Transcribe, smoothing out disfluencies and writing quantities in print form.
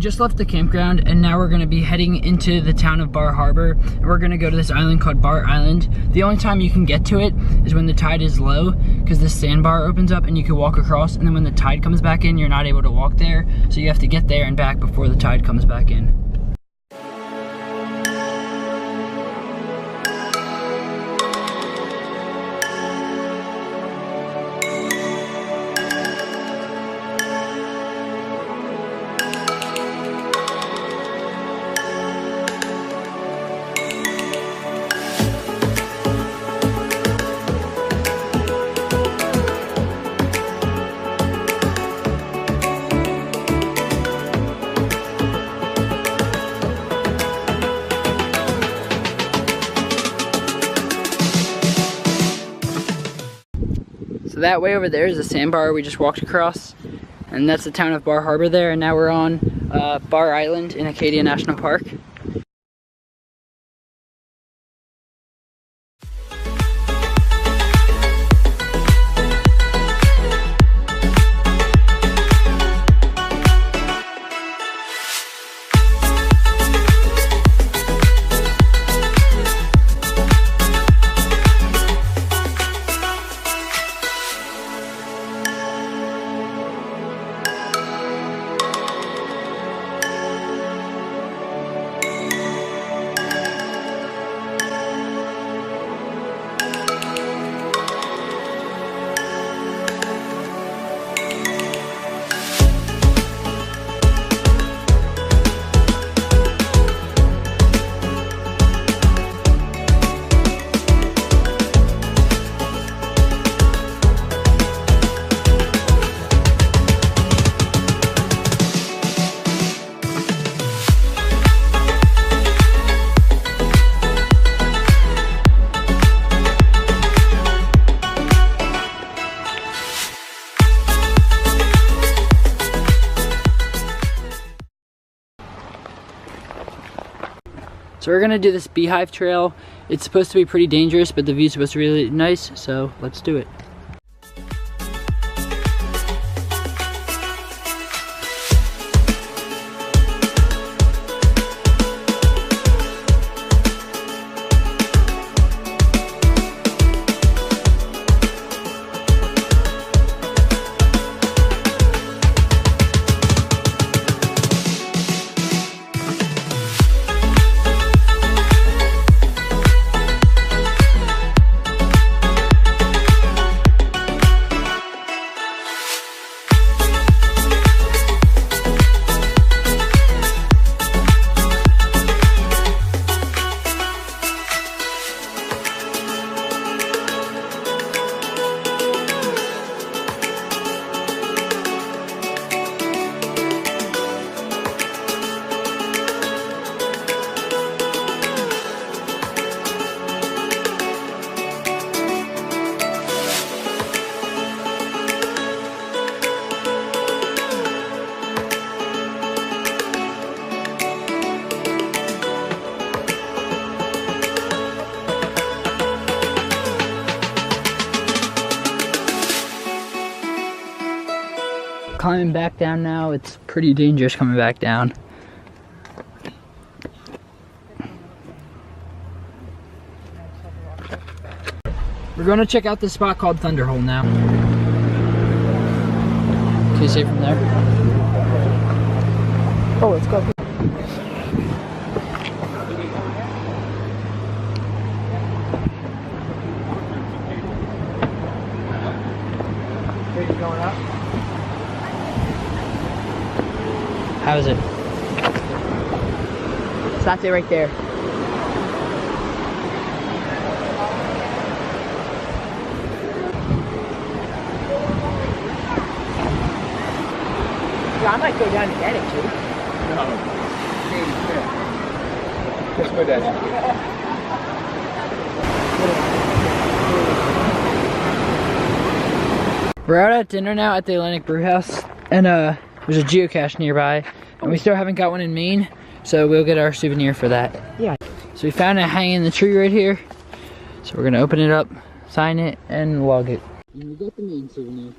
just left the campground and now we're gonna be heading into the town of Bar Harbor, and we're gonna go to this island called Bar Island. The only time you can get to it is when the tide is low, because the sandbar opens up and you can walk across, and then when the tide comes back in, you're not able to walk there, so you have to get there and back before the tide comes back in. So that way over there is a sandbar we just walked across, and that's the town of Bar Harbor there, and now we're on Bar Island in Acadia National Park. So we're gonna do this Beehive trail. It's supposed to be pretty dangerous, but the view's supposed to be really nice, so let's do it. Climbing back down now. It's pretty dangerous coming back down. We're going to check out this spot called Thunderhole now. Can you see it from there? Oh, let's go. Are you going up? How is it? Stop it right there. Yeah, I might go down and get it too. No. Let's go down. We're out at dinner now at the Atlantic Brew House, and there's a geocache nearby, and we still haven't got one in Maine, so we'll get our souvenir for that. Yeah. So we found it hanging in the tree right here, so we're gonna open it up, sign it, and log it. And we got the Maine souvenir.